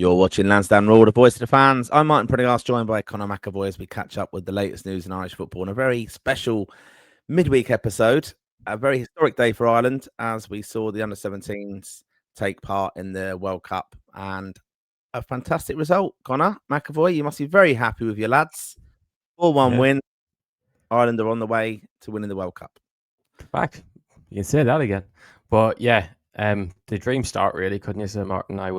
You're watching Lansdowne Road, the voice of the fans. I'm Martin Prendergast, joined by Conor McAvoy as we catch up with the latest news in Irish football in a very special midweek episode. A very historic day for Ireland as we saw the under-17s take part in the World Cup, and a fantastic result. Conor McAvoy, you must be very happy with your lads. 4-1 win. Ireland are on the way to winning the World Cup. Fact, you can say that again. But yeah, the dream start really, couldn't you say, Martin? I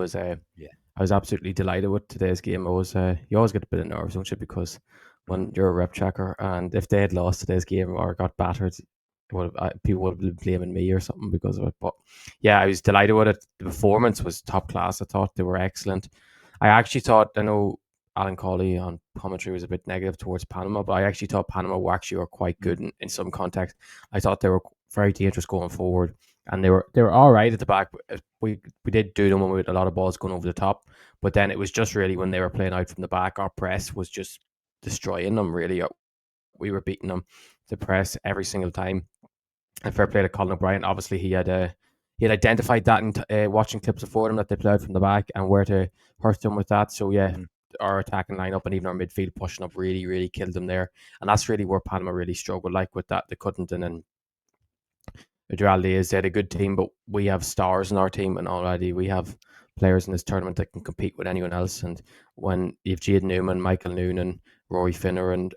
was absolutely delighted with today's game. You always get a bit of nerves, don't you? Because when you're a rep checker, and if they had lost today's game or got battered, people would have been blaming me or something because of it. But yeah, I was delighted with it. The performance was top class. I thought they were excellent. I actually thought, I know Alan Cawley on commentary was a bit negative towards Panama, but I actually thought Panama were quite good in some context. I thought they were very dangerous going forward, and they were all right at the back. We did do them when we had a lot of balls going over the top, but then it was just really when they were playing out from the back, our press was just destroying them. Really, we were beating them, the press, every single time. And fair play to Colin O'Brien. Obviously, he had identified that and watching clips of them that they played from the back and where to hurt them with that. So yeah. Our attacking lineup and even our midfield pushing up really, really killed them there. And that's really where Panama really struggled, like with that. They couldn't. And then the reality is they had a good team, but we have stars in our team, and already we have players in this tournament that can compete with anyone else. And when you've Jade Newman, Michael Noonan, Rory Finner, and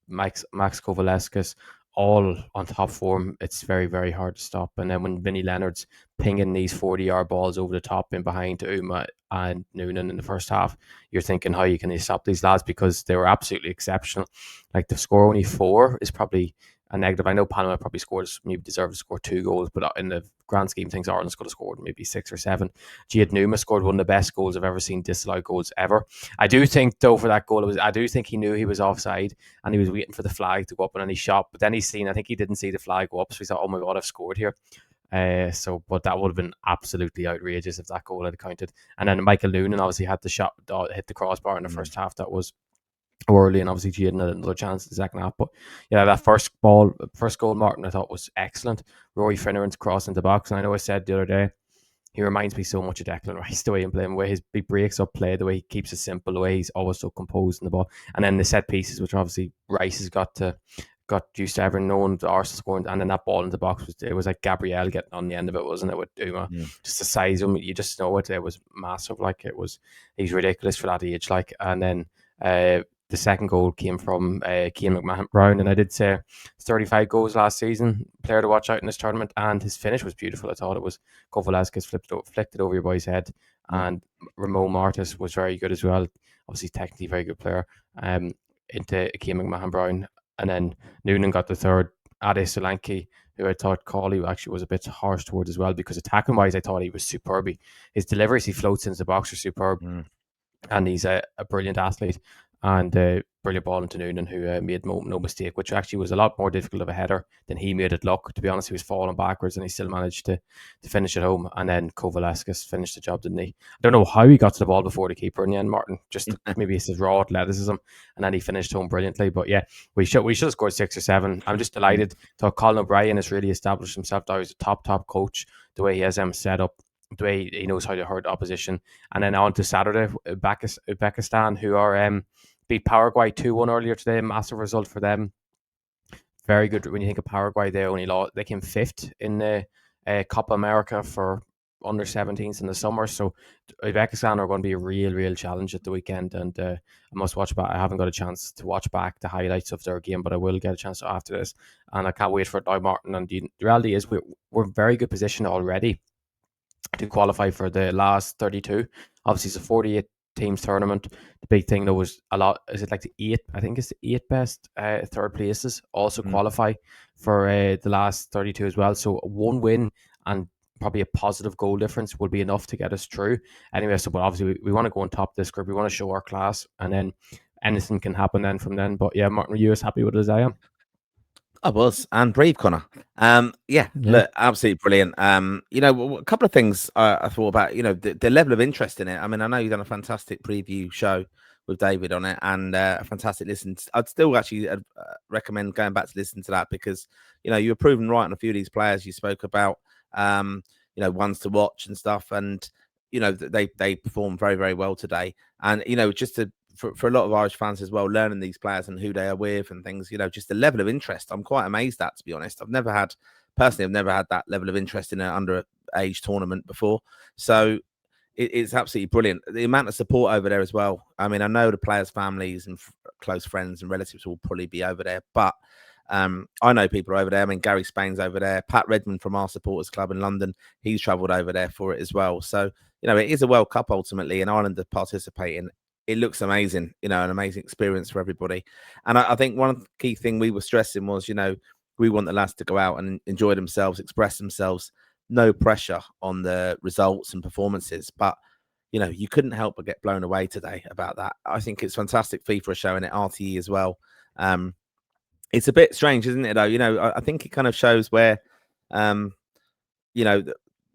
Max Kovalevskis all on top form, it's very, very hard to stop. And then when Vinnie Leonard's pinging these 40-yard balls over the top and behind to Uma and Noonan in the first half, you're thinking, how can you stop these lads? Because they were absolutely exceptional. Like, the score only 4 is probably a negative. I know Panama probably maybe deserved to score 2 goals, but in the grand scheme of things, Ireland's could have scored maybe 6 or 7. Jade Numa scored one of the best goals I've ever seen, disallowed goals ever. I do think, though, for that goal, I do think he knew he was offside and he was waiting for the flag to go up, and then he shot. But then I think he didn't see the flag go up, so he thought, oh my God, I've scored here. But that would have been absolutely outrageous if that goal had counted. And then Michael Noonan obviously had the shot, hit the crossbar in the first half. That was early, and obviously Jade had another chance in the second half. But yeah, that first goal, Martin, I thought was excellent. Rory Finneran's cross into the box, and I know I said the other day, he reminds me so much of Declan Rice, the way he plays, the way he breaks up play, the way he keeps it simple, the way he's always so composed in the ball. And then the set pieces, which obviously Rice has got used to everyone knowing the Arsenal scoring, and then that ball in the box was like Gabriel getting on the end of it, wasn't it, with Uma? Just the size of him, you just know it was massive. Like, he's ridiculous for that age. Like, and then the second goal came from Cian McMahon-Brown, and I did say 35 goals last season, player to watch out in this tournament, and his finish was beautiful. I thought it was Kovalevskis flicked it over your boy's head, and Ramon Martis was very good as well. Obviously, technically very good player. Into Cian McMahon-Brown, and then Noonan got the third. Ade Solanke, who I thought Cawley actually was a bit harsh towards as well, because attacking wise, I thought he was superb. His deliveries, he floats into the box, are superb, and he's a brilliant athlete. And brilliant ball into Noonan, who made no mistake, which actually was a lot more difficult of a header than he made it look. To be honest, he was falling backwards and he still managed to finish it home. And then Kovalevskis finished the job, didn't he? I don't know how he got to the ball before the keeper in the end, Martin. Just maybe it's his raw athleticism, and then he finished home brilliantly. But yeah, we should have scored 6 or 7. I'm just delighted. So Colin O'Brien has really established himself now as a top coach. The way he has them set up, the way he knows how to hurt opposition. And then on to Saturday, Uzbekistan, who are beat Paraguay 2-1 earlier today. Massive result for them. Very good. When you think of Paraguay, they came 5th in the Copa America for under 17s in the summer. So Uzbekistan are going to be a real challenge at the weekend, and I must watch back. I haven't got a chance to watch back the highlights of their game, but I will get a chance after this, and I can't wait for it now, Martin. And the reality is we're in very good position already to qualify for the last 32. Obviously, it's a 48 teams tournament. The big thing though was a lot. Is it like the 8? I think it's the 8 best third places also qualify for the last 32 as well. So one win and probably a positive goal difference will be enough to get us through. Anyway, so but obviously we want to go on top of this group. We want to show our class, and then anything can happen then from then. But yeah, Martin, were you as happy with it as I am? I was, and brave, Conor. Look, absolutely brilliant. A couple of things I thought about, the level of interest in it. I mean, I know you've done a fantastic preview show with David on it, and a fantastic listen. I'd still actually recommend going back to listen to that, because, you were proven right on a few of these players you spoke about, ones to watch and stuff. And they performed very, very well today. And just for a lot of Irish fans as well, learning these players and who they are with and things, just the level of interest, I'm quite amazed at, to be honest. I've never had that level of interest in an underage tournament before. So it's absolutely brilliant. The amount of support over there as well. I mean, I know the players' families and close friends and relatives will probably be over there, but I know people are over there. I mean, Gary Spain's over there. Pat Redmond from our supporters club in London, he's travelled over there for it as well. So, it is a World Cup ultimately, and Ireland are participating. It looks amazing, an amazing experience for everybody. And I think one of the key thing we were stressing was, we want the lads to go out and enjoy themselves, express themselves. No pressure on the results and performances, but you couldn't help but get blown away today about that. I think it's fantastic. FIFA are showing it, RTE as well. It's a bit strange, isn't it, though? I think it kind of shows where,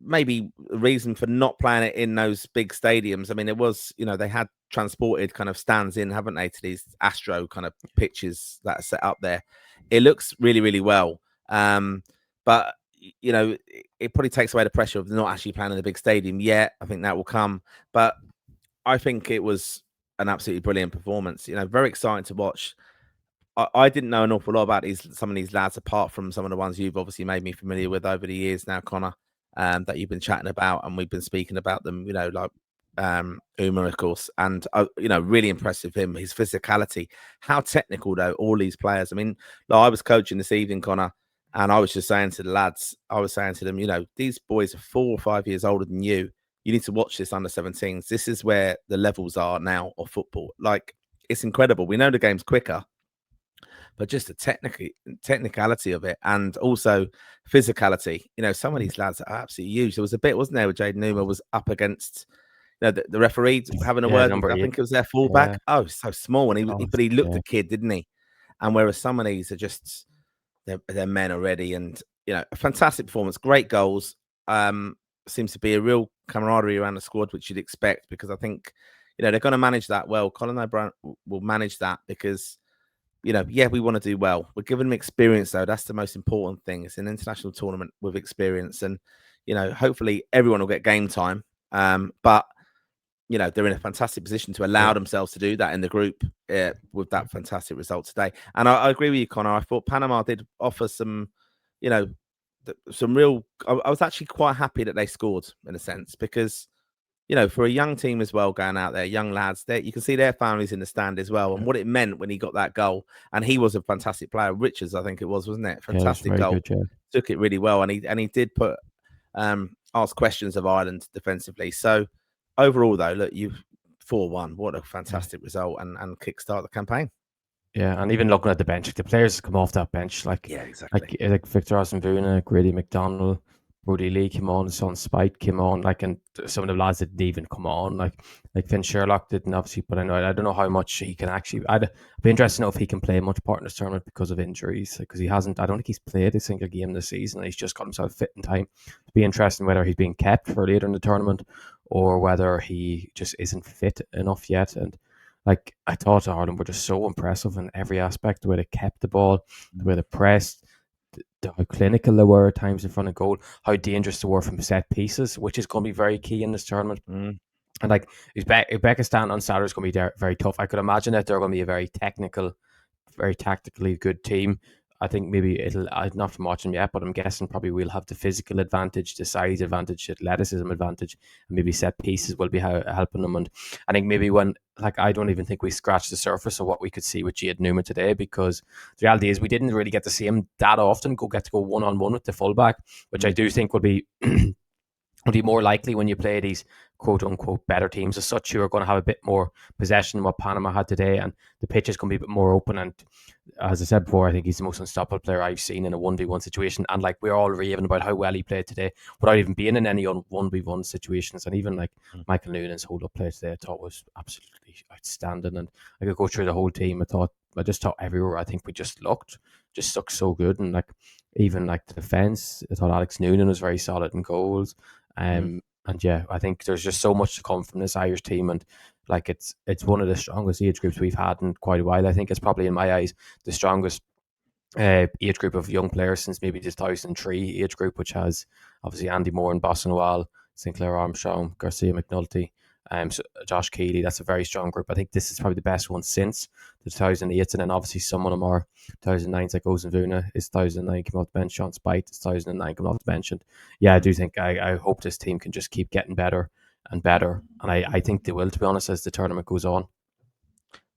maybe the reason for not playing it in those big stadiums. I mean, it was, they had transported kind of stands in, haven't they, to these Astro kind of pitches that are set up there. It looks really, really well. But it probably takes away the pressure of not actually playing in the big stadium yet. I think that will come. But I think it was an absolutely brilliant performance. Very exciting to watch. I didn't know an awful lot about some of these lads, apart from some of the ones you've obviously made me familiar with over the years now, Conor, that you've been chatting about, and we've been speaking about them, like Uma, of course, and really impressive his physicality, how technical though all these players. I mean, I was coaching this evening, Conor, and I was just saying to the lads, I was saying to them, these boys are 4 or 5 years older than you. You need to watch this under 17s. This is where the levels are now of football. Like, it's incredible. We know the game's quicker, but just the technicality of it, and also physicality. Some of these lads are absolutely huge. There was a bit, wasn't there, where Jaden Numa was up against the referee having a word. I think it was their fullback. Yeah. Oh, so small, and he looked a kid, didn't he? And whereas some of these are just they're men already, and a fantastic performance, great goals. Seems to be a real camaraderie around the squad, which you'd expect, because I think they're going to manage that well. Colin O'Brien will manage that because we want to do well. We're giving them experience, though. That's the most important thing. It's an international tournament with experience, and hopefully everyone will get game time. But they're in a fantastic position to allow themselves to do that in the group with that fantastic result today. And I agree with you, Conor. I thought Panama did offer some, some real. I was actually quite happy that they scored, in a sense, because for a young team as well, going out there, young lads, you can see their families in the stand as well, and what it meant when he got that goal. And he was a fantastic player. Richards, I think it was, wasn't it? Fantastic goal. Good, took it really well, and he did put ask questions of Ireland defensively. So overall, though, look, you 4-1. What a fantastic result, and kickstart the campaign. Yeah, and even looking at the bench, the players come off that bench, exactly. Like Victor Osenbuna, Grady McDonald, Brody Lee came on, Son Spite came on, and some of the lads didn't even come on, like Finn Sherlock didn't, obviously, but I don't know how much he can actually. I'd be interested to know if he can play much part in this tournament because of injuries, because he hasn't. I don't think he's played a single game this season. He's just got himself fit in time. It'd be interesting whether he's being kept for later in the tournament or whether he just isn't fit enough yet. And I thought Ireland were just so impressive in every aspect, the way they kept the ball, the way they pressed, how clinical they were at times in front of goal, how dangerous they were from set pieces, which is going to be very key in this tournament. And Uzbekistan on Saturday is going to be very tough. I could imagine that they're going to be a very tactically good team. I think maybe I'm not from watching yet, but I'm guessing probably we'll have the physical advantage, the size advantage, athleticism advantage, and maybe set pieces will be helping them. And I think maybe I don't even think we scratched the surface of what we could see with Jaden Numa today, because the reality is we didn't really get to see him that often get to go one-on-one with the fullback, which I do think would be more likely when you play these quote-unquote better teams as such, who are going to have a bit more possession than what Panama had today, and the pitch is going to be a bit more open. And as I said before, I think he's the most unstoppable player I've seen in a 1v1 situation. And we're all raving about how well he played today without even being in any 1v1 situations. And even Michael Noonan's hold-up play today, I thought was absolutely outstanding. And I could go through the whole team. I just thought everywhere, I think we just looked so good. And even the defence, I thought Alex Noonan was very solid in goals. And yeah, I think there's just so much to come from this Irish team, and it's one of the strongest age groups we've had in quite a while. I think it's probably, in my eyes, the strongest age group of young players since maybe the 2003 age group, which has obviously Andy Moore and Boston Wall, Sinclair Armstrong, Garcia McNulty, Josh Keeley. That's a very strong group. I think this is probably the best one since the 2008s, and then obviously some of them are 2009s, like Ozanvuna is 2009 came off the bench, Sean Spite is 2009 came off the bench, and I do think I hope this team can just keep getting better and better, and I think they will, to be honest, as the tournament goes on.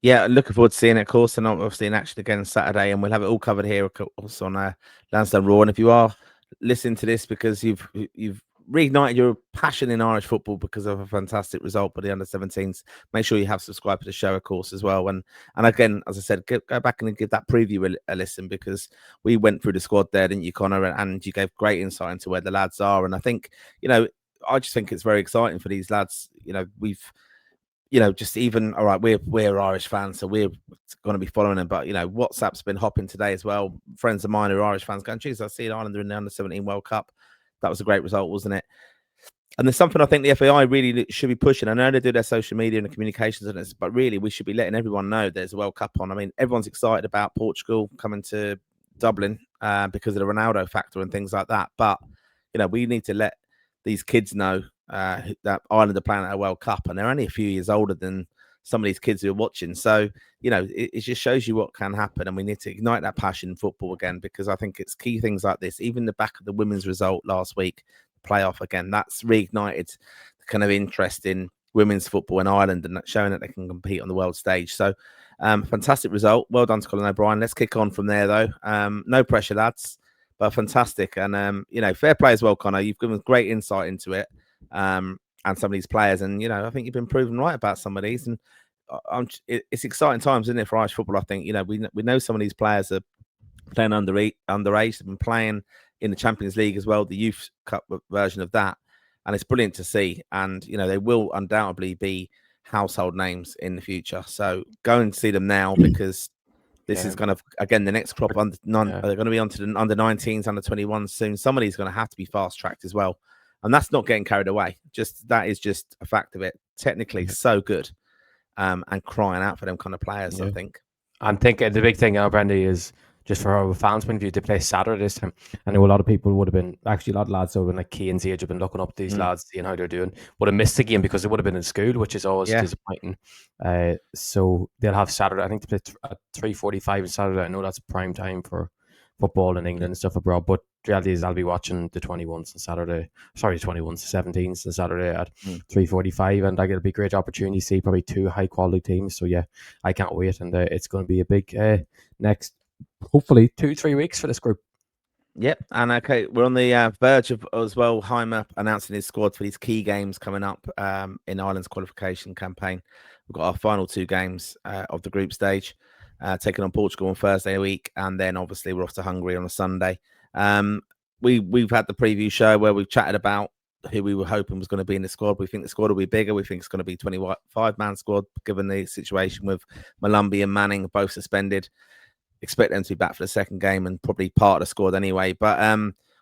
Yeah, looking forward to seeing it, of course, and obviously in action again Saturday, and we'll have it all covered here, of course, on Lansdowne Raw. And if you are listening to this because you've reignited your passion in Irish football because of a fantastic result by the under-17s, make sure you have subscribed to the show, of course, as well. And again, as I said, go back and give that preview a listen, because we went through the squad there, didn't you, Conor? And you gave great insight into where the lads are. And I think, I just think it's very exciting for these lads. Just even, all right, we're Irish fans, so we're going to be following them. But, WhatsApp's been hopping today as well. Friends of mine who are Irish fans going, geez, I see Ireland are in the under-17 World Cup. That was a great result, wasn't it? And there's something I think the FAI really should be pushing. I know they do their social media and the communications on this, but really we should be letting everyone know there's a World Cup on. I mean, everyone's excited about Portugal coming to Dublin because of the Ronaldo factor and things like that. But, we need to let these kids know that Ireland are playing at a World Cup, and they're only a few years older than some of these kids who are watching. So, it just shows you what can happen, and we need to ignite that passion in football again, because I think it's key things like this. Even the back of the women's result last week, playoff again, that's reignited the kind of interest in women's football in Ireland and showing that they can compete on the world stage. So, fantastic result. Well done to Colin O'Brien. Let's kick on from there, though. No pressure, lads, but fantastic. And, fair play as well, Conor. You've given great insight into it. And some of these players, and I think you've been proven right about some of these, and it's exciting times, isn't it, for Irish football? I think we know some of these players are playing underage. They've been playing in the Champions League as well, the Youth Cup version of that, and it's brilliant to see. And they will undoubtedly be household names in the future. So go and see them now, because this is kind of, again, the next crop they're going to be onto the under-19s, under-21s soon. Somebody's going to have to be fast-tracked as well. And that's not getting carried away. That is just a fact of it. Technically, so good, and crying out for them kind of players, I think. I'm thinking the big thing now, Brendy, is just for our fans' point of view, they play Saturday this time. I know a lot of people would have been, actually a lot of lads would have been like Keane's age, have been looking up these lads, seeing how they're doing, would have missed the game because they would have been in school, which is always disappointing. So they'll have Saturday. I think they play at 3:45 on Saturday. I know that's prime time for football in England and stuff abroad, but the reality is I'll be watching the 21s on Saturday. Sorry, 21s, 17s on Saturday at 3:45, and it'll be a great opportunity to see probably two high quality teams. So yeah, I can't wait, and it's going to be a big next, hopefully 2-3 weeks for this group. Yep, and okay, we're on the verge of as well. Heimer announcing his squad for these key games coming up in Ireland's qualification campaign. We've got our final two games of the group stage. Taking on Portugal on Thursday a week, and then obviously we're off to Hungary on a Sunday. We've had the preview show where we've chatted about who we were hoping was going to be in the squad. We think the squad will be bigger. We think it's going to be 25-man squad, given the situation with Malumbi and Manning both suspended. Expect them to be back for the second game and probably part of the squad anyway. But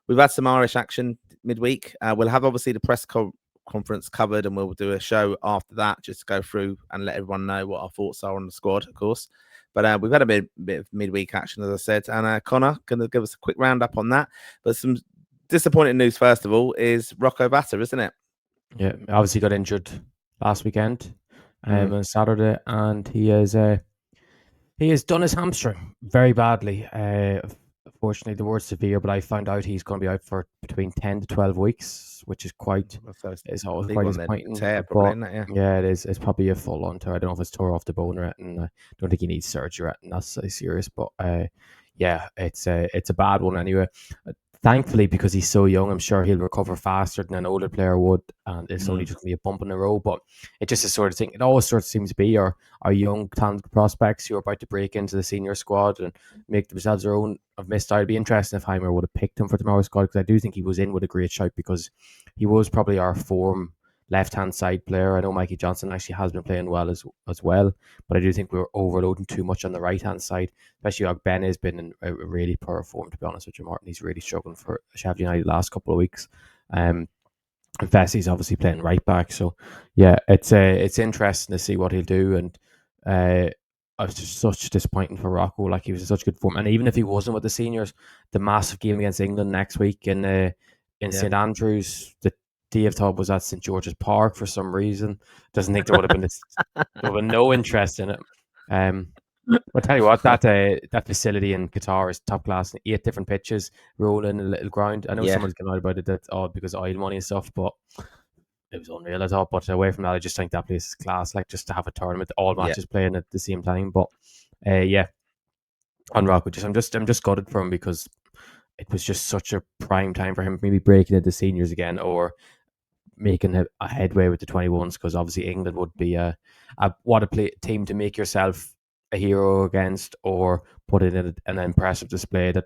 we've had some Irish action midweek. We'll have obviously the press conference covered, and we'll do a show after that just to go through and let everyone know what our thoughts are on the squad, of course. But we've had a bit of midweek action, as I said. And Conor, going to give us a quick roundup on that. But some disappointing news, first of all, is Rocco Batta, isn't it? Yeah, obviously got injured last weekend on Saturday, and he has done his hamstring very badly. Unfortunately, the word's severe, but I found out he's going to be out for between 10 to 12 weeks, which is quite disappointing. Yeah, it is. It's probably a full-on tear. I don't know if it's tore off the bone or anything. I don't think he needs surgery or anything. That's serious, but yeah, it's a bad one anyway. Thankfully, because he's so young, I'm sure he'll recover faster than an older player would, and it's only just going to be a bump in the road. But it just is sort of thing. It always sort of seems to be our young talented prospects who are about to break into the senior squad and make themselves their own have missed out. It'd be interesting if Heimer would have picked him for tomorrow's squad, because I do think he was in with a great shout, because he was probably our form left-hand side player. I know Mikey Johnson actually has been playing well as well, but I do think we were overloading too much on the right-hand side, especially like Ben has been in a really poor form, to be honest with you, Martin. He's really struggling for Sheffield United the last couple of weeks. And Fessie's obviously playing right back, so yeah, it's interesting to see what he'll do. And it's just such disappointing for Rocco. Like, he was in such good form, and even if he wasn't with the seniors, the massive game against England next week in St Andrews, Dave thought was at St George's Park for some reason. Doesn't think there would have been no interest in it. I'll tell you what, that facility in Qatar is top class. 8 different pitches, rolling a little ground. I know someone's going out about it that because of oil money and stuff, but it was unreal, I thought. But away from that, I just think that place is class. Like, just to have a tournament, all matches playing at the same time. But on Rock, I'm just gutted for him because it was just such a prime time for him, maybe breaking into seniors again or making a headway with the 21s, because obviously England would be a team to make yourself a hero against, or put in an impressive display that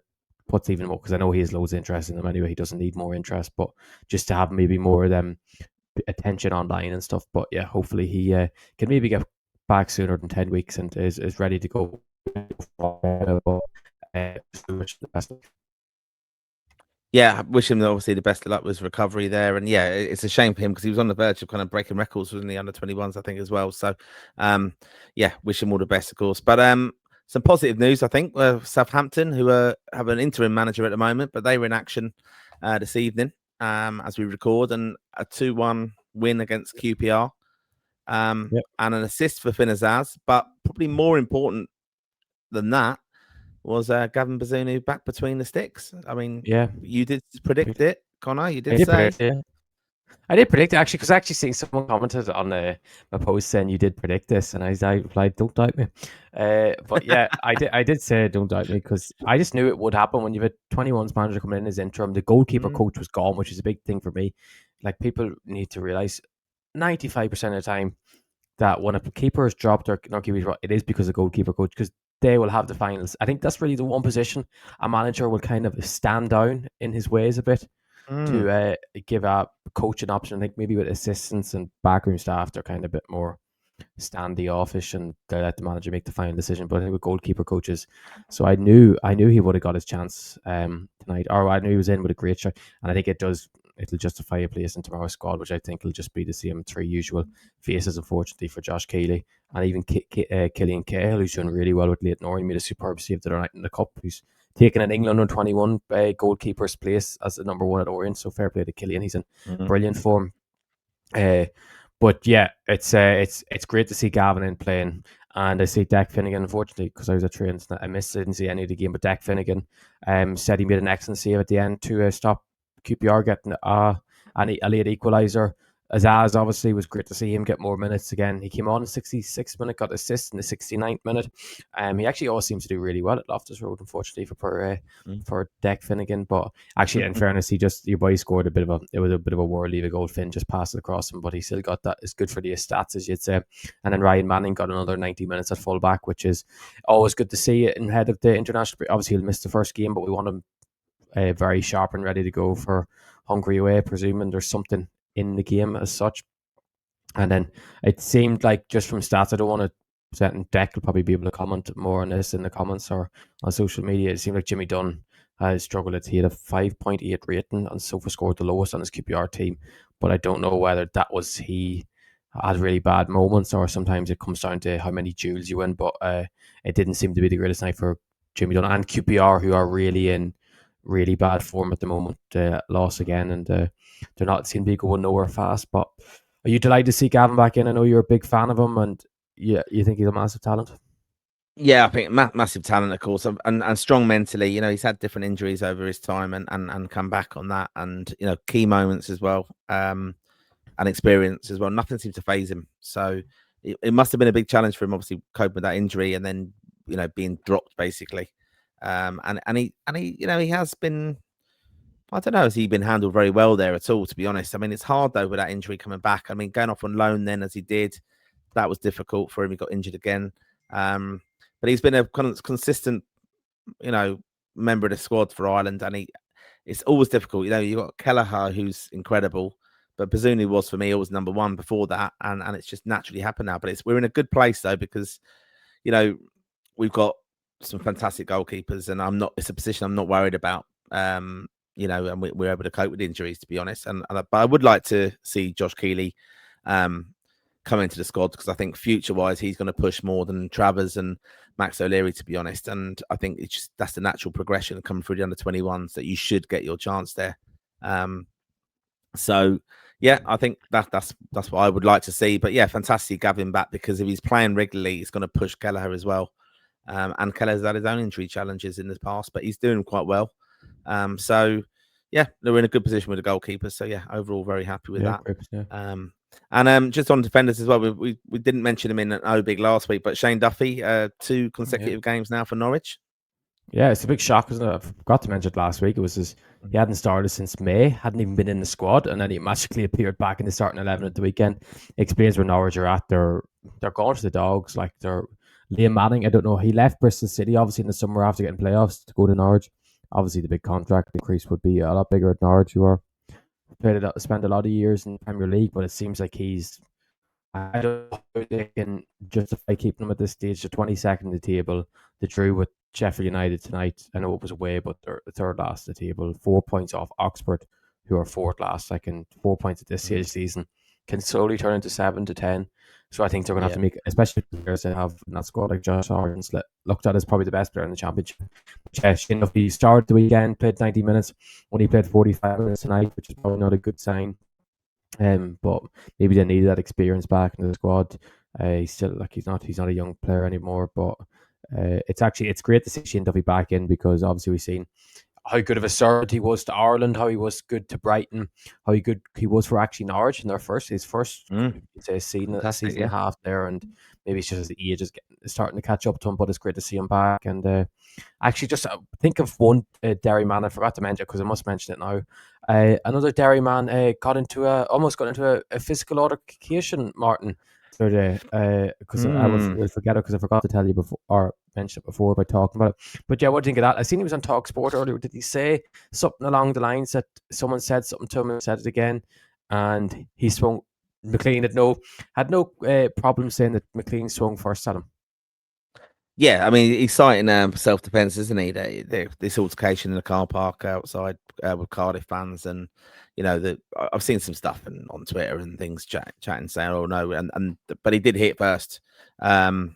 puts even more, because I know he has loads of interest in them anyway. He doesn't need more interest, but just to have maybe more of them attention online and stuff. But yeah, hopefully he can maybe get back sooner than 10 weeks and is ready to go. Yeah, wish him obviously the best of luck with his recovery there. And yeah, it's a shame for him because he was on the verge of kind of breaking records within the under 21s, I think, as well. So yeah, wish him all the best, of course. But some positive news, I think. Southampton, who have an interim manager at the moment, but they were in action this evening as we record, and a 2-1 win against QPR. And an assist for Finn Azaz. But probably more important than that was Gavin Bazunu back between the sticks. I mean, you did predict it, Connor. You did say. I did predict it, actually, because I actually seen someone commented on my post saying you did predict this, and I replied, "Don't doubt me." But yeah, I did say don't doubt me, because I just knew it would happen when you had 21's manager coming in as interim. The goalkeeper coach was gone, which is a big thing for me. Like, people need to realize 95% of the time that when a keeper is dropped or not keeper, it is because of goalkeeper coach, because they will have the finals. I think that's really the one position a manager will kind of stand down in his ways a bit to give a coach an option. I think maybe with assistants and backroom staff, they're kind of a bit more standoffish and they let the manager make the final decision. But I think with goalkeeper coaches, so I knew he would have got his chance tonight, or I knew he was in with a great shot, and I think it'll justify a place in tomorrow's squad, which I think will just be the same 3 usual faces, unfortunately, for Josh Keeley, and even Killian Cahill, who's doing really well with Leighton Orient. He made a superb save the other night in the cup. He's taken an England under 21 goalkeeper's place as the number 1 at Orient, so fair play to Killian. He's in brilliant form. But yeah, it's great to see Gavin in playing. And I see Dak Finnegan, unfortunately, because I was at trains, I didn't see any of the game, but Dak Finnegan said he made an excellent save at the end to stop QPR getting a late equaliser. Azaz, obviously, was great to see him get more minutes again. He came on in the 66th minute, got assist in the 69th minute. He actually always seems to do really well at Loftus Road, unfortunately, for Dak Finnegan. But actually, in fairness, your boy scored a bit of a world leaver goal. Finn just passed it across him, but he still got that. It's good for the stats, as you'd say. And then Ryan Manning got another 90 minutes at fullback, which is always good to see in head of the international break. Obviously, he'll miss the first game, but we want him very sharp and ready to go for Hungary away, presuming there's something in the game as such. And then it seemed like, just from stats, I don't want to set, and Deck will probably be able to comment more on this in the comments or on social media. It seemed like Jimmy Dunn has struggled. He had a 5.8 rating and so far scored the lowest on his QPR team. But I don't know whether that was he had really bad moments, or sometimes it comes down to how many duels you win. But it didn't seem to be the greatest night for Jimmy Dunn and QPR, who are really in really bad form at the moment. Loss again, and they're not seem to be going nowhere fast. But are you delighted to see Gavin back in? I know you're a big fan of him, and you think he's a massive talent. Yeah, I think massive talent, of course, and strong mentally. You know, he's had different injuries over his time and come back on that, and key moments as well, and experience as well. Nothing seems to phase him. So it must have been a big challenge for him, obviously, coping with that injury and then being dropped basically. And he he has been. I don't know, has he been handled very well there at all, to be honest? I mean, it's hard, though, with that injury coming back. I mean, going off on loan then, as he did, that was difficult for him. He got injured again. But he's been a consistent, member of the squad for Ireland. And it's always difficult. You've got Kelleher, who's incredible. But Bazunu was, for me, always number 1 before that. And it's just naturally happened now. But we're in a good place, though, because, we've got some fantastic goalkeepers. And it's a position I'm not worried about. And we're able to cope with injuries, to be honest. But I would like to see Josh Keeley come into the squad, because I think future-wise he's going to push more than Travers and Max O'Leary, to be honest. And I think that's the natural progression coming through the under-21s, that you should get your chance there. So Yeah, I think that's what I would like to see. But yeah, fantastic to have him back, because if he's playing regularly, he's going to push Kelleher as well. And Kelleher's had his own injury challenges in the past, but he's doing quite well. So yeah, they're in a good position with the goalkeeper. So yeah, overall very happy with that. And just on defenders as well, we didn't mention him in an O Big last week, but Shane Duffy, 2 consecutive games now for Norwich. Yeah, it's a big shock, isn't it? I forgot to mention it last week. It was he hadn't started since May, hadn't even been in the squad, and then he magically appeared back in the starting 11 at the weekend. It explains where Norwich are at. They're going to the dogs. Like, they're Liam Manning. I don't know. He left Bristol City obviously in the summer after getting playoffs to go to Norwich. Obviously, the big contract increase would be a lot bigger at Norwich. You are spent a lot of years in the Premier League, but it seems like I don't know how they can justify keeping him at this stage. The 22nd in the table, the drew with Sheffield United tonight. I know it was away, but they're the third last of the table, 4 points off Oxford, who are fourth last. Like, in 4 points at this stage of the season, can slowly turn into 7 to 10. So I think they're going to have to make, especially the players they have in that squad, like Josh Sargent's looked at as probably the best player in the championship. Shane Duffy started the weekend, played 90 minutes, only played 45 minutes tonight, which is probably not a good sign. But maybe they need that experience back in the squad. He's still he's not a young player anymore. But it's great to see Shane Duffy back in, because obviously we've seen how good of a servant he was to Ireland, how he was good to Brighton, how good he was for actually Norwich in his first season and a half there, and maybe it's just the age is starting to catch up to him. But it's great to see him back. And actually, just think of one Derry man I forgot to mention, because I must mention it now. Another Derry man almost got into a physical altercation, Martin, today, because I will forget it because I forgot to tell you before, or mention it before by talking about it. But yeah, what do you think of that? I seen he was on Talk Sport earlier. Did he say something along the lines that someone said something to him and said it again, and he swung? McClean had no problem saying that McClean swung first at him. Yeah, I mean, he's citing self-defense, isn't he? This altercation in the car park outside with Cardiff fans, and I've seen some stuff on Twitter and things chatting saying, "Oh no," but he did hit first, and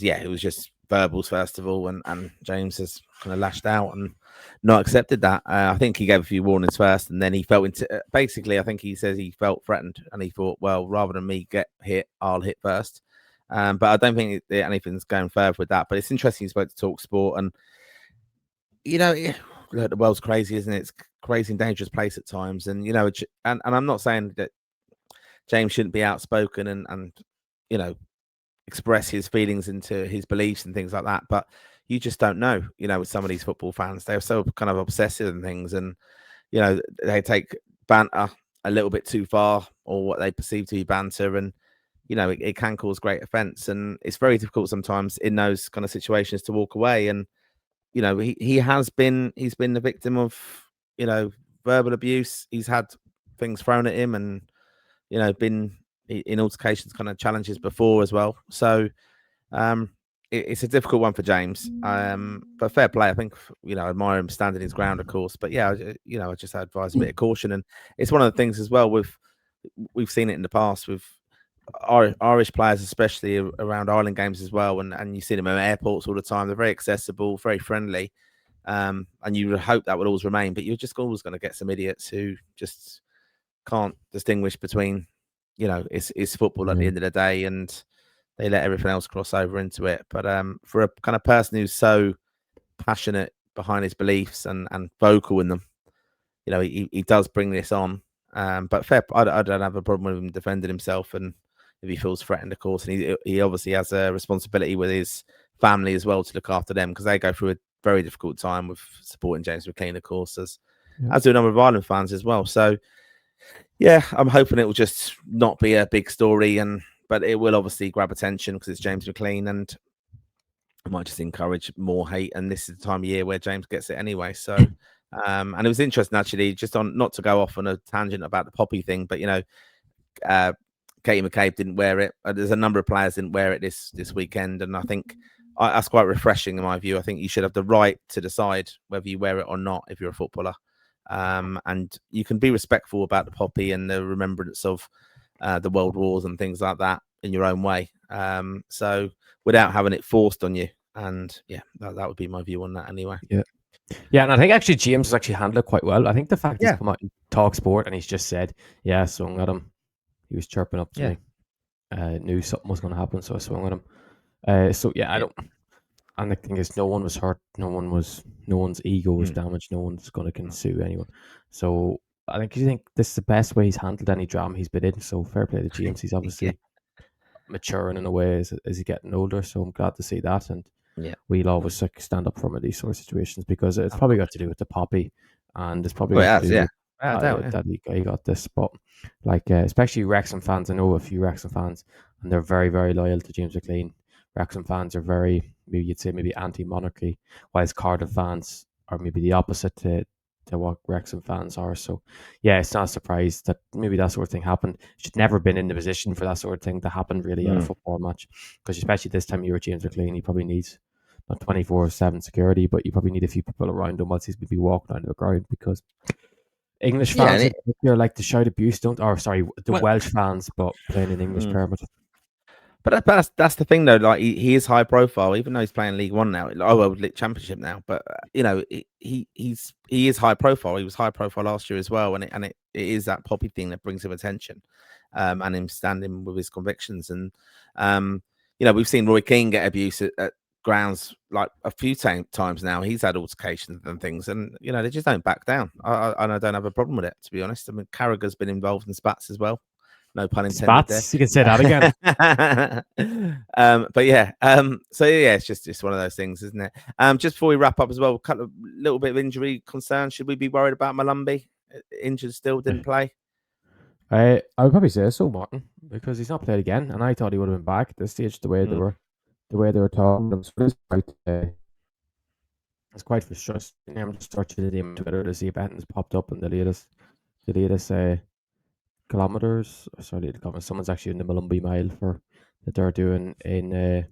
yeah, it was just verbals first of all, and James has kind of lashed out and not accepted that. I think he gave a few warnings first, and then he felt basically, I think he says he felt threatened, and he thought, well, rather than me get hit, I'll hit first. But I don't think anything's going further with that. But it's interesting you spoke to Talk Sport, and the world's crazy, isn't it? It's crazy and dangerous place at times, and and I'm not saying that James shouldn't be outspoken and express his feelings into his beliefs and things like that, but you just don't know. With some of these football fans, they're so kind of obsessive and things, and they take banter a little bit too far, or what they perceive to be banter, and it can cause great offense, and it's very difficult sometimes in those kind of situations to walk away. And he's been the victim of verbal abuse. He's had things thrown at him, and been in altercations, kind of challenges before as well. So it's a difficult one for James. But fair play. I think I admire him standing his ground, of course. But yeah, I just advise a bit of caution, and it's one of the things as well. We've seen it in the past with Irish players, especially around Ireland games as well, and you see them at airports all the time. They're very accessible, very friendly, and you would hope that would always remain. But you're just always going to get some idiots who just can't distinguish between, it's football at the end of the day, and they let everything else cross over into it. But for a kind of person who's so passionate behind his beliefs and vocal in them, he does bring this on. But fair, I don't have a problem with him defending himself, and if he feels threatened, of course, and he obviously has a responsibility with his family as well to look after them, because they go through a very difficult time with supporting James McClean, of course, as do a number of Ireland fans as well. So yeah, I'm hoping it will just not be a big story, but it will obviously grab attention because it's James McClean, and it might just encourage more hate. And this is the time of year where James gets it anyway. So and it was interesting, actually, just on, not to go off on a tangent about the poppy thing, but Katie McCabe didn't wear it. There's a number of players didn't wear it this weekend, and I think that's quite refreshing in my view. I think you should have the right to decide whether you wear it or not if you're a footballer, and you can be respectful about the poppy and the remembrance of the world wars and things like that in your own way. So without having it forced on you, and yeah, that would be my view on that anyway. Yeah. Yeah, and I think actually James has actually handled it quite well. I think the fact he's Yeah, come out and talk sport and he's just said, "Yeah, I swung at him." He was chirping up to yeah, me. Knew something was going to happen, so I swung at him. So yeah, I yeah, don't. And the thing is, no one was hurt. No one's ego was mm, damaged. No one's going to sue anyone. So you think this is the best way he's handled any drama he's been in. So fair play to James. He's yeah, obviously maturing in a way as he's getting older. So I'm glad to see that. And yeah. we'll always like stand up for him in these sort of situations because it's Of probably got course. to do with the poppy, and it's probably Well, it got to has, do yeah. with Without a doubt, yeah. that he got this. But especially Wrexham fans, I know a few Wrexham fans, and they're very very loyal to James McClean. Wrexham fans are very, maybe you'd say, maybe anti-monarchy, whilst Cardiff fans are maybe the opposite to what Wrexham fans are. So, yeah, it's not a surprise that maybe that sort of thing happened. Should never been in the position for that sort of thing to happen really at a Mm. football match, because especially this time of year, James McClean, he probably needs not 24/7 security, but you probably need a few people around him whilst he's maybe walking around the ground, because English Yeah, fans and in it, particular like to shout abuse, don't? Or sorry, the well, Welsh fans, but playing in English mm. permit. But that's the thing though. Like he is high profile, even though he's playing League One now. Oh well, Championship now. But he is high profile. He was high profile last year as well, and it is that poppy thing that brings him attention, and him standing with his convictions. And we've seen Roy Keane get abuse at grounds like a few times now. He's had altercations and things, and they just don't back down. And I don't have a problem with it, to be honest. I mean, Carragher's been involved in spats as well. No pun intended there. Spats, you can say that again. But yeah, so yeah, it's just one of those things, isn't it? Just before we wrap up as well, a little bit of injury concern. Should we be worried about Malumbi? Injured still, didn't play. I would probably say so, Martin, because he's not played again, and I thought he would have been back at this stage. Mm. The way they were talking, so it's quite frustrating. I'm just searching the name on Twitter to see if anything's popped up in the latest kilometers. Sorry, someone's actually in the Malumbi Mile for that they're doing in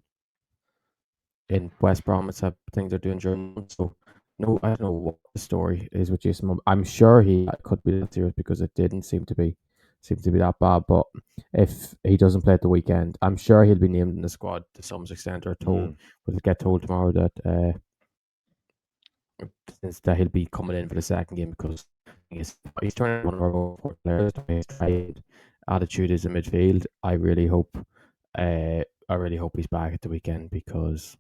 West Brom. It's a thing they're doing during the month. So no, I don't know what the story is with Jason. I'm sure he could be that serious because it didn't seem to be that bad. But if he doesn't play at the weekend, I'm sure he'll be named in the squad to some extent, or told. We'll get told tomorrow that since that he'll be coming in for the second game, because he's turning one of our more players. His attitude is in midfield. I really hope he's back at the weekend, because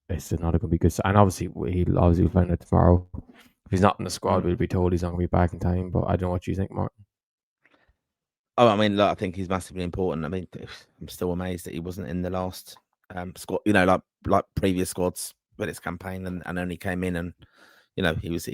it's not going to be good. And obviously, he'll find out tomorrow. If he's not in the squad, we'll be told he's not going to be back in time. But I don't know what you think, Martin. Oh, I mean, look, I think he's massively important. I mean, I'm still amazed that he wasn't in the last squad. Like previous squads for this campaign, and only came in, and he was,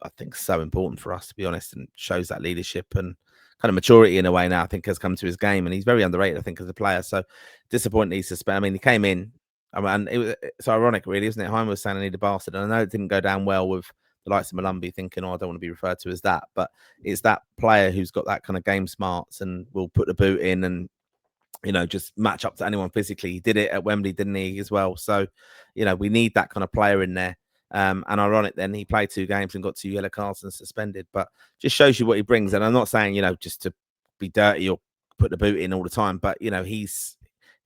I think, so important for us, to be honest, and shows that leadership and kind of maturity in a way now. I think has come to his game, and he's very underrated, I think, as a player. So disappointing he's suspended. I mean, he came in, and it's ironic, really, isn't it? Heim was saying I need a bastard, and I know it didn't go down well with the likes of Malumbi, thinking, "Oh, I don't want to be referred to as that," but it's that player who's got that kind of game smarts and will put the boot in and just match up to anyone physically. He did it at Wembley, didn't he, as well? So, we need that kind of player in there. And ironic, then he played 2 games and got 2 yellow cards and suspended, but just shows you what he brings. And I'm not saying, just to be dirty or put the boot in all the time, but he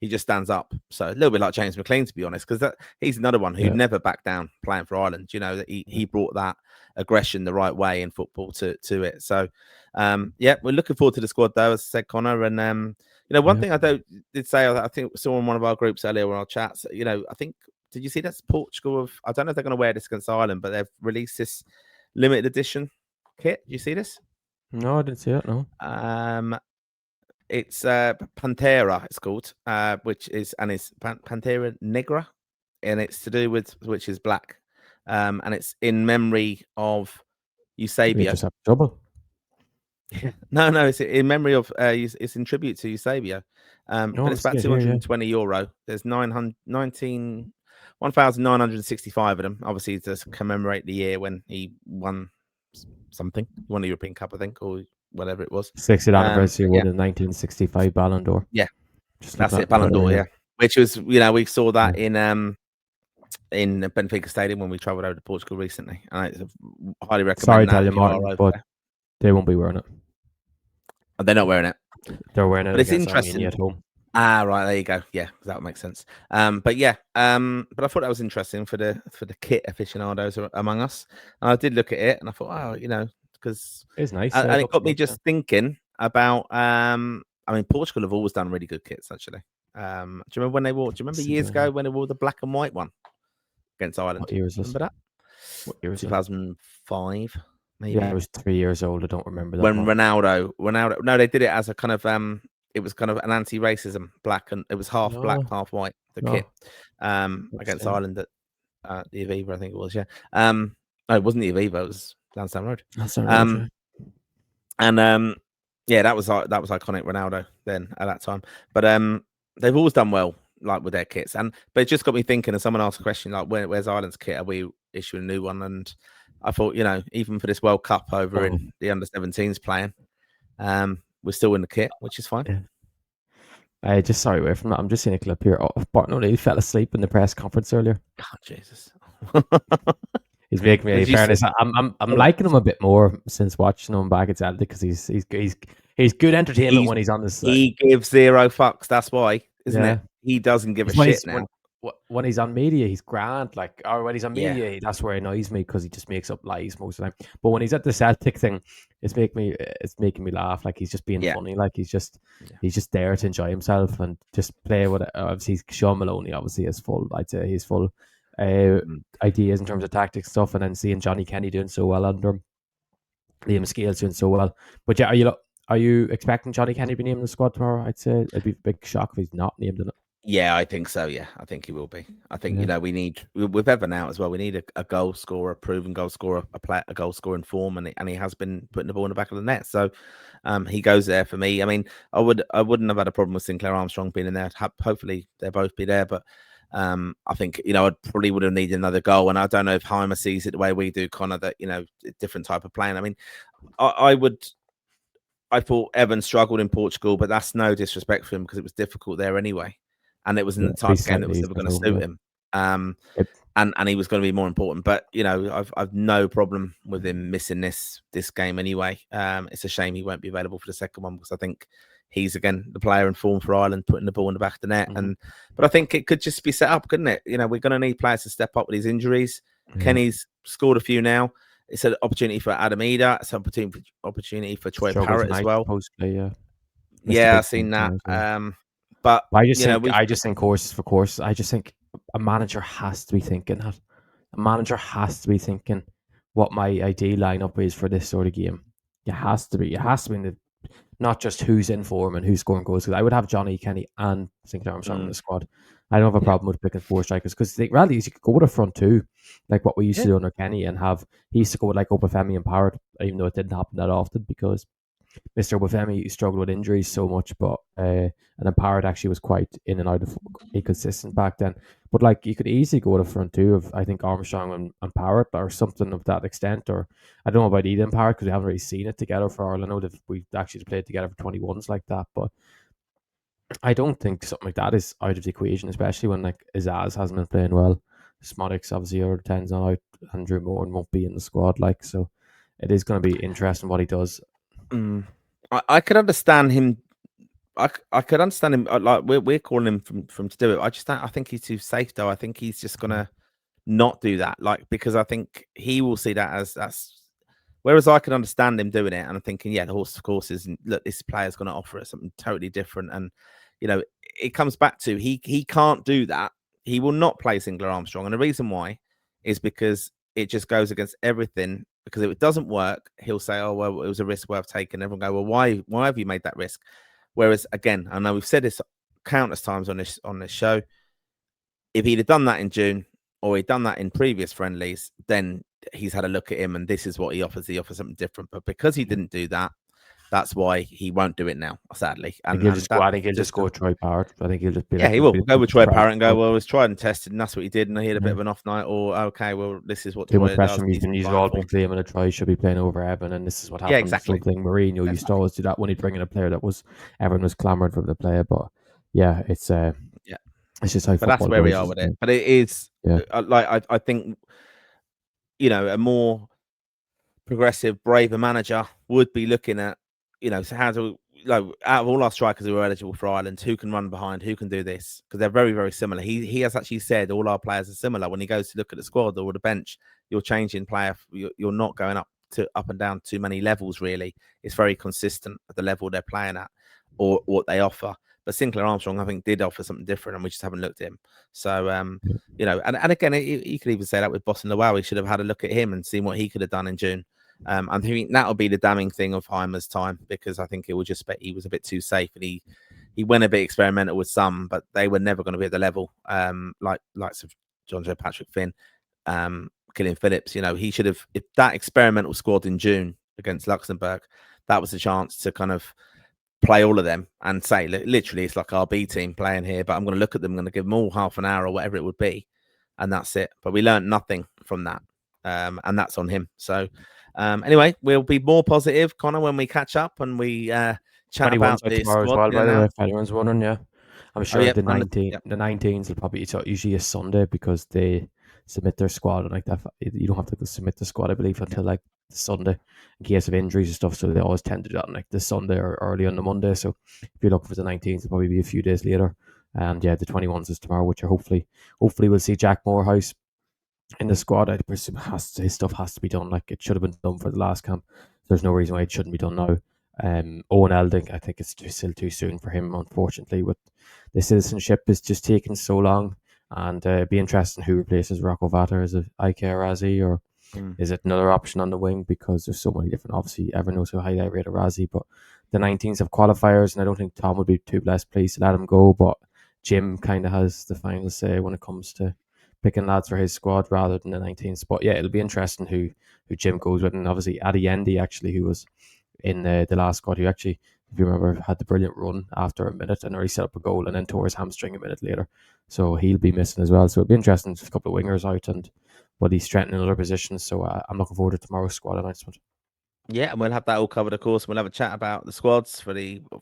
just stands up. So a little bit like James McClean, to be honest, because he's another one who never backed down playing for Ireland. That he brought that aggression the right way in football to it. So we're looking forward to the squad though, as I said, Conor. And one thing I did say, I think saw in one of our groups earlier on our chats, I think, did you see that's Portugal? I don't know if they're going to wear this against Ireland, but they've released this limited edition kit. Did you see this? No, I didn't see it. No. It's Pantera. It's called, it's Pantera Negra, and it's to do with which is black, and it's in memory of Eusebio. Just have trouble. No, it's in memory of. It's in tribute to Eusebio. And it's about €220. There's 1,965 of them, obviously to commemorate the year when he won something, won the European Cup, I think, or whatever it was. 60th anniversary of the 1965 Ballon d'Or. Yeah, that's it, Ballon d'Or. Yeah, which was we saw that in Benfica Stadium when we travelled over to Portugal recently. And I highly recommend. Sorry, that tell you, Martin, but they won't be wearing it. They're not wearing it. They're wearing it. But it's interesting. Armenia at home. Right, there you go. Yeah, that makes sense. But I thought that was interesting for the kit aficionados among us. And I did look at it, and I thought, because It's nice. and It it looks got me good. just thinking about. I mean, Portugal have always done really good kits, actually. Do you remember when they wore? Do you remember years ago when they wore the black and white one against Ireland? What year is this? Remember that? What year is it? 2005, maybe. Yeah, I was 3 years old. I don't remember that When one. Ronaldo, no, they did it as a kind of it was kind of an anti-racism black, and it was half black, No, half white. The no. kit, Let's against see. Ireland at the Aviva, I think it was. Yeah, no, it wasn't the Aviva. It was Lansdowne Road. That's all right. Yeah. And yeah, that was iconic Ronaldo then at that time. But they've always done well, like with their kits, but it just got me thinking. And someone asked a question like, "Where's Ireland's kit? Are we issuing a new one?" And I thought, even for this World Cup over in the under-17s playing, we're still in the kit, which is fine. Yeah. I just sorry away from that. I'm just seeing a clip here of Barton O'Neill fell asleep in the press conference earlier. Oh Jesus! He's making me. In fairness, I'm liking him a bit more since watching him back at Saturday because he's good entertainment when he's on this. He gives zero fucks. That's why, isn't Yeah. it? He doesn't give a when shit he's now. when he's on media, he's grand. Like, or when he's on Yeah. media, that's where it annoys me because he just makes up lies most of the time. But when he's at the Celtic thing, it's making me laugh. Like he's just being funny. Like he's just there to enjoy himself and just play with it. Obviously, Sean Maloney obviously is full. I'd say he's full ideas in terms of tactics stuff, and then seeing Johnny Kenny doing so well under him, Liam Scales doing so well. But yeah, are you expecting Johnny Kenny to be named in the squad tomorrow? I'd say it'd be a big shock if he's not named in it. Yeah, I think so. Yeah, I think he will be. I think we need with Evan out as well. We need a goal scorer, a proven goal scorer, a goal scorer in form, and he has been putting the ball in the back of the net. So, he goes there for me. I mean, I wouldn't have had a problem with Sinclair Armstrong being in there. Hopefully, they'll both be there. But I think I probably would have needed another goal. And I don't know if Heimer sees it the way we do, Conor. That different type of playing. I mean, I thought Evan struggled in Portugal, but that's no disrespect for him because it was difficult there anyway. And it was in the type of game that was never going to suit him. And he was going to be more important. But I've no problem with him missing this game anyway. It's a shame he won't be available for the second one because I think he's again the player in form for Ireland, putting the ball in the back of the net. But I think it could just be set up, couldn't it? We're going to need players to step up with these injuries. Kenny's scored a few now. It's an opportunity for Adam Eder. It's an opportunity for Troy Parrott as well. Yeah, I've seen that. But I just think courses for courses. I just think a manager has to be thinking that. A manager has to be thinking what my ideal lineup is for this sort of game. It has to be. It has to be not just who's in form and who's scoring goals. Because I would have Johnny Kenny and Sinclair Armstrong in the squad. I don't have a problem with picking four strikers because the reality is you could go with a front two, like what we used to do under Kenny, and he used to go with like Obafemi and Parrott, even though it didn't happen that often because Mr. Obafemi struggled with injuries so much, but and then Parrott actually was quite in and out of inconsistent back then. But like you could easily go with a front two of I think Armstrong and Parrott or something of that extent. Or I don't know about Eden and Parrott because we haven't really seen it together for Ireland. I know that we've actually played together for 21s like that, but I don't think something like that is out of the equation, especially when like Izaz hasn't been playing well. Smodix obviously are 10s on out. Andrew Moore won't be in the squad, like so. It is going to be interesting what he does. I could understand him. I could understand him. Like we're calling him from to do it. I think he's too safe though. I think he's just gonna not do that. Like because I think he will see that as that's. Whereas I can understand him doing it, and I'm thinking, yeah, the horse of course is. Look, this player's going to offer us something totally different, and it comes back to he can't do that. He will not play Sinclair Armstrong, and the reason why is because it just goes against everything. Because if it doesn't work, he'll say, "Oh well, it was a risk worth taking." Everyone go, "Well, why have you made that risk?" Whereas again, I know we've said this countless times on this show. If he'd have done that in June or he'd done that in previous friendlies, then he's had a look at him and this is what he offers. He offers something different. But because he didn't do that, that's why he won't do it now, sadly. I think he'll just go with Troy Parrott. I think he'll just be like, he will go with Troy Parrott and go, well, it was tried and tested, and that's what he did. And he had a bit of an off night, or okay, well, this is what Troy does. He's all been claiming a try should be playing over Evan, and this is what happened. Yeah, exactly. Something Mourinho used to always do that when he'd bring in a player that was Evan was clamoring for the player. But yeah, it's it's just how. But that's where we are with it. But it is like I think a more progressive, braver manager would be looking at so how do like out of all our strikers who are eligible for Ireland, who can run behind, who can do this, because they're very, very similar. He has actually said all our players are similar. When he goes to look at the squad or the bench, you're changing player. You're not going up and down too many levels. Really, it's very consistent at the level they're playing at or what they offer. But Sinclair Armstrong, I think, did offer something different, and we just haven't looked at him. So, you know, and again, you could even say that with Boston Lowell, we should have had a look at him and seen what he could have done in June. I think that'll be the damning thing of Heimer's time, because I think it was just he was a bit too safe, and he went a bit experimental with some, but they were never going to be at the level like of John Joe Patrick Finn, Killian Phillips. You know, he should have, if that experimental squad in June against Luxembourg, that was a chance to kind of play all of them and say, literally, it's like our B team playing here, but I'm going to look at them, I'm going to give them all half an hour or whatever it would be, and that's it. But we learned nothing from that, and that's on him. So anyway, we'll be more positive, Conor, when we catch up and we chat about the tomorrow squad. as well, by the way, if anyone's wondering. Yeah, I'm sure yep, the 19s will probably, it's usually a Sunday because they submit their squad, and like that, you don't have to submit the squad, I believe, until like the Sunday in case of injuries and stuff. So they always tend to do that on like the Sunday or early on the Monday. So if you're looking for the 19s, it'll probably be a few days later. And yeah, the 21s is tomorrow, which are hopefully we'll see Jack Morehouse in the squad. I presume his stuff has to be done. Like, it should have been done for the last camp. There's no reason why it shouldn't be done now. Owen Elding, I think it's still too soon for him, unfortunately. With the citizenship is just taking so long, and it'd be interesting who replaces Rocco Vater. Is it Ike Razi, or is it another option on the wing? Because there's so many different. Obviously, everyone knows how high I rate Razi, but the 19s have qualifiers, and I don't think Tom would be too blessed pleased to let him go. But Jim kind of has the final say when it comes to picking lads for his squad rather than the 19s. But yeah, it'll be interesting who Jim goes with. And obviously Adiyendi, actually, who was in the last squad, who actually, if you remember, had the brilliant run after a minute and already set up a goal and then tore his hamstring a minute later. So he'll be missing as well. So it'll be interesting. There's a couple of wingers out, but he's strengthening other positions. So I'm looking forward to tomorrow's squad announcement. Yeah, and we'll have that all covered, of course. We'll have a chat about the squads for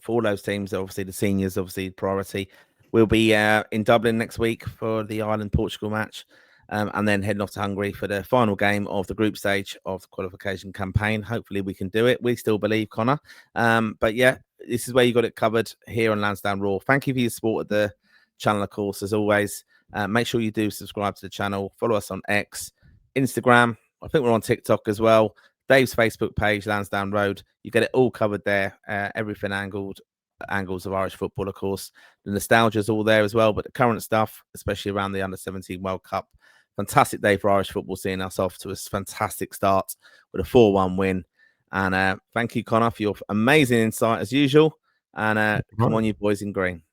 all those teams. Obviously, the seniors, obviously, priority. We'll be in Dublin next week for the Ireland-Portugal match, and then heading off to Hungary for the final game of the group stage of the qualification campaign. Hopefully, we can do it. We still believe, Conor. But yeah, this is where you got it covered here on Lansdowne Raw. Thank you for your support of the channel, of course, as always. Make sure you do subscribe to the channel. Follow us on X, Instagram. I think we're on TikTok as well. Dave's Facebook page, Lansdowne Road. You get it all covered there. Everything angles of Irish football, of course. The nostalgia is all there as well, but the current stuff, especially around the Under-17 World Cup. Fantastic day for Irish football, seeing us off to a fantastic start with a 4-1 win. And thank you, Conor, for your amazing insight as usual. And come on, you boys in green.